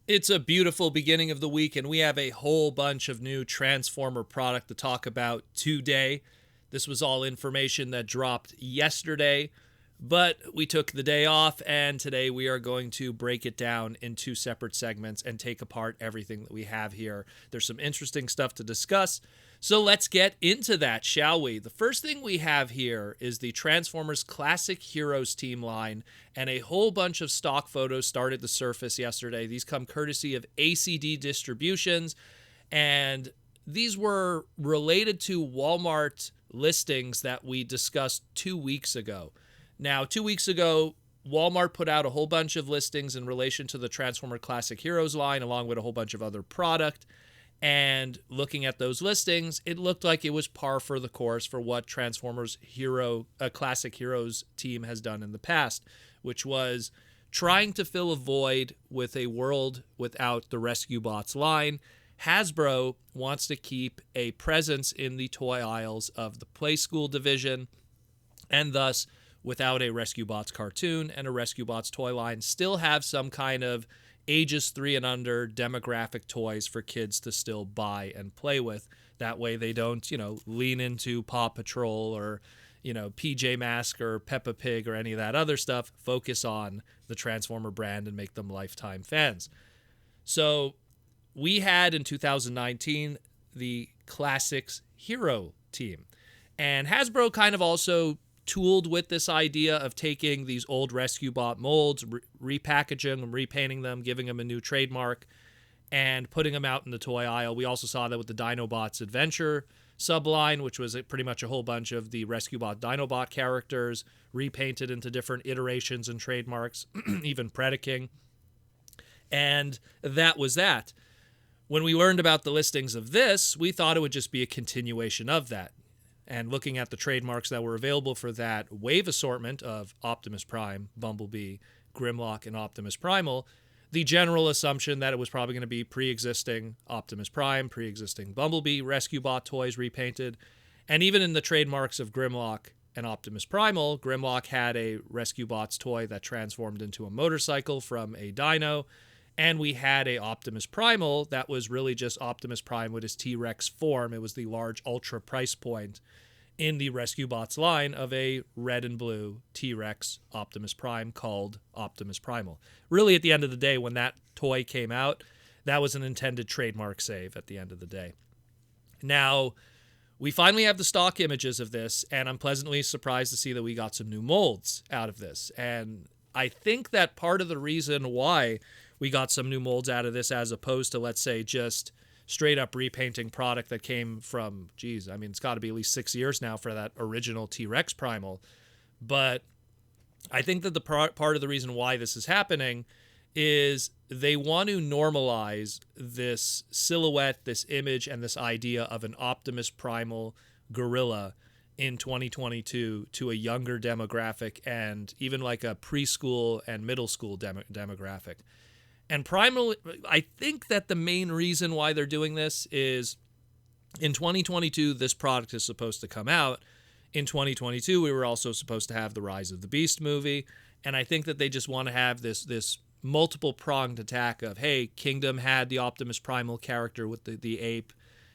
It's a beautiful beginning of the week, and we have a whole bunch of new Transformer product to talk about today. This was all information that dropped yesterday, but we took the day off, and today we are going to break it down in two separate segments and take apart everything that we have here. There's some interesting stuff to discuss, so let's get into that, shall we? The first thing we have here is the Transformers Classic Heroes team line, and a whole bunch of stock photos started to surface yesterday. These come courtesy of ACD Distributions, and these were related to Walmart listings that we discussed 2 weeks ago. Now, 2 weeks ago, Walmart put out a whole bunch of listings in relation to the Transformer Classic Heroes line, along with a whole bunch of other product. And looking at those listings, it looked like it was par for the course for what Transformers Classic Heroes team has done in the past, which was trying to fill a void with a world without the Rescue Bots line. Hasbro wants to keep a presence in the toy aisles of the Play School division, and thus, without a Rescue Bots cartoon and a Rescue Bots toy line, still have some kind of ages 3 and under demographic toys for kids to still buy and play with. That way they don't, lean into Paw Patrol or, PJ Masks or Peppa Pig or any of that other stuff. Focus on the Transformer brand and make them lifetime fans. So we had in 2019 the Classics Hero team. And Hasbro kind of also tooled with this idea of taking these old Rescue Bot molds, repackaging them, repainting them, giving them a new trademark, and putting them out in the toy aisle. We also saw that with the Dinobots Adventure subline, which was pretty much a whole bunch of the Rescue Bot Dinobot characters repainted into different iterations and trademarks, even Predaking. And that was that. When we learned about the listings of this, we thought it would just be a continuation of that. And looking at the trademarks that were available for that wave assortment of Optimus Prime, Bumblebee, Grimlock, and Optimus Primal, the general assumption that it was probably going to be pre-existing Optimus Prime, pre-existing Bumblebee, Rescue Bot toys repainted. And even in the trademarks of Grimlock and Optimus Primal, Grimlock had a Rescue Bots toy that transformed into a motorcycle from a dino. And we had a Optimus Primal that was really just Optimus Prime with his T-Rex form. It was the large ultra price point in the Rescue Bots line of a red and blue T-Rex Optimus Prime called Optimus Primal. Really, at the end of the day, when that toy came out, that was an intended trademark save at the end of the day. Now, we finally have the stock images of this, and I'm pleasantly surprised to see that we got some new molds out of this. And I think that part of the reason why we got some new molds out of this, as opposed to, let's say, just straight up repainting product that came from, it's got to be at least 6 years now for that original T-Rex Primal. But I think that the part of the reason why this is happening is they want to normalize this silhouette, this image, and this idea of an Optimus Primal gorilla in 2022 to a younger demographic and even like a preschool and middle school demographic. And Primal, I think that the main reason why they're doing this is in 2022, this product is supposed to come out. In 2022, we were also supposed to have the Rise of the Beast movie. And I think that they just want to have this multiple-pronged attack of, hey, Kingdom had the Optimus Primal character with the ape.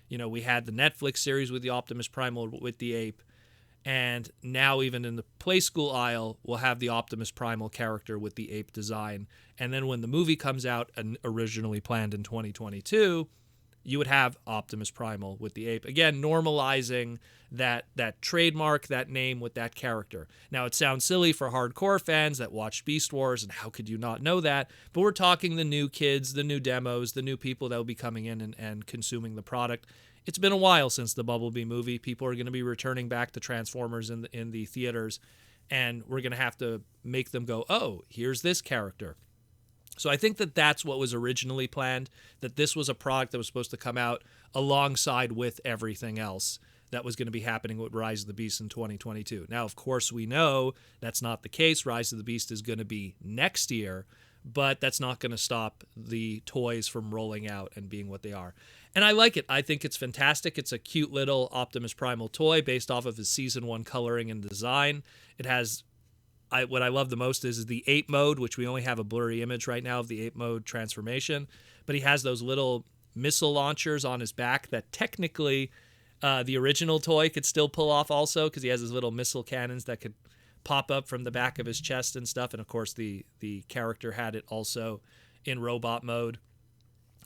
We had the Netflix series with the Optimus Primal with the ape. And now even in the Play School aisle, we'll have the Optimus Primal character with the ape design. And then when the movie comes out, originally planned in 2022, you would have Optimus Primal with the ape. Again, normalizing that trademark, that name with that character. Now, it sounds silly for hardcore fans that watched Beast Wars, and how could you not know that? But we're talking the new kids, the new demos, the new people that will be coming in and consuming the product. It's been a while since the Bumblebee movie. People are going to be returning back to Transformers in the theaters, and we're going to have to make them go, oh, here's this character. So I think that that's what was originally planned, that this was a product that was supposed to come out alongside with everything else that was going to be happening with Rise of the Beast in 2022. Now, of course, we know that's not the case. Rise of the Beast is going to be next year, but that's not going to stop the toys from rolling out and being what they are. And I like it. I think it's fantastic. It's a cute little Optimus Primal toy based off of his Season 1 coloring and design. It has what I love the most is the ape mode, which we only have a blurry image right now of the ape mode transformation. But he has those little missile launchers on his back that technically the original toy could still pull off also, because he has his little missile cannons that could pop up from the back of his chest and stuff. And of course, the character had it also in robot mode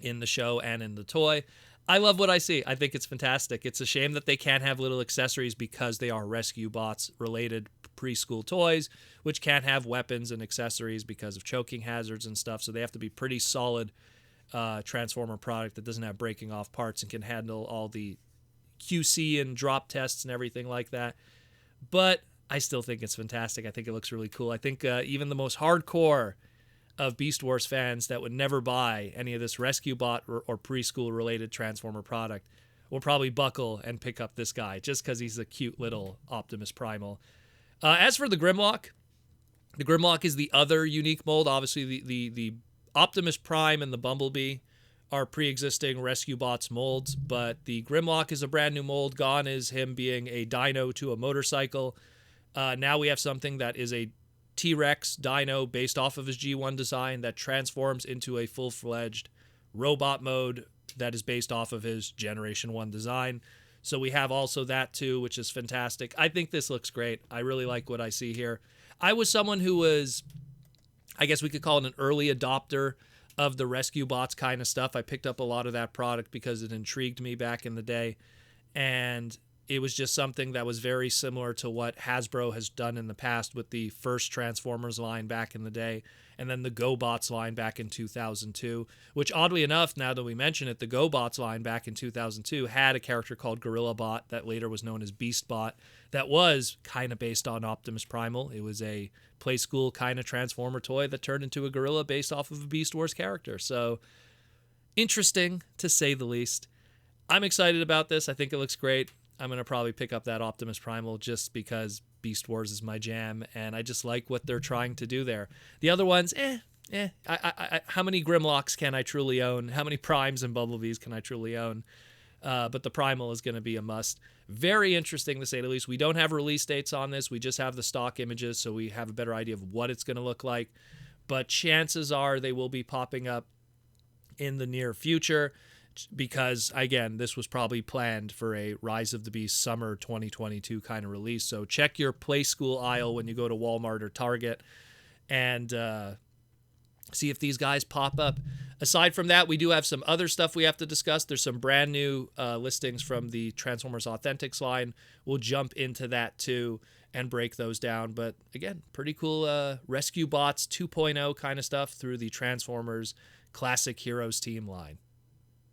in the show and in the toy. I love what I see. I think it's fantastic. It's a shame that they can't have little accessories because they are Rescue Bots related preschool toys, which can't have weapons and accessories because of choking hazards and stuff. So they have to be pretty solid Transformer product that doesn't have breaking off parts and can handle all the QC and drop tests and everything like that. But I still think it's fantastic. I think it looks really cool. I think even the most hardcore of Beast Wars fans that would never buy any of this Rescue Bot or preschool related Transformer product will probably buckle and pick up this guy just because he's a cute little Optimus Primal. As for the Grimlock is the other unique mold. Obviously, the Optimus Prime and the Bumblebee are pre-existing Rescue Bots molds, but the Grimlock is a brand new mold. Gone is him being a dino to a motorcycle. Now we have something that is a T-Rex dino based off of his G1 design that transforms into a full-fledged robot mode that is based off of his Generation 1 design. So we have also that too, which is fantastic. I think this looks great. I really like what I see here. I was someone who was, I guess we could call it an early adopter of the Rescue Bots kind of stuff. I picked up a lot of that product because it intrigued me back in the day. And it was just something that was very similar to what Hasbro has done in the past with the first Transformers line back in the day, and then the GoBots line back in 2002, which oddly enough, now that we mention it, the GoBots line back in 2002 had a character called GorillaBot that later was known as BeastBot that was kind of based on Optimus Primal. It was a play school kind of Transformer toy that turned into a gorilla based off of a Beast Wars character. So interesting, to say the least. I'm excited about this. I think it looks great. I'm going to probably pick up that Optimus Primal just because Beast Wars is my jam, and I just like what they're trying to do there. The other ones, how many Grimlocks can I truly own? How many Primes and Bumblebees can I truly own? But the Primal is going to be a must. Very interesting, to say the least. We don't have release dates on this. We just have the stock images, so we have a better idea of what it's going to look like. But chances are they will be popping up in the near future, because, again, this was probably planned for a Rise of the Beast summer 2022 kind of release. So check your play school aisle when you go to Walmart or Target and see if these guys pop up. Aside from that, we do have some other stuff we have to discuss. There's some brand new listings from the Transformers Authentics line. We'll jump into that too and break those down. But again, pretty cool Rescue Bots 2.0 kind of stuff through the Transformers Classic Heroes team line.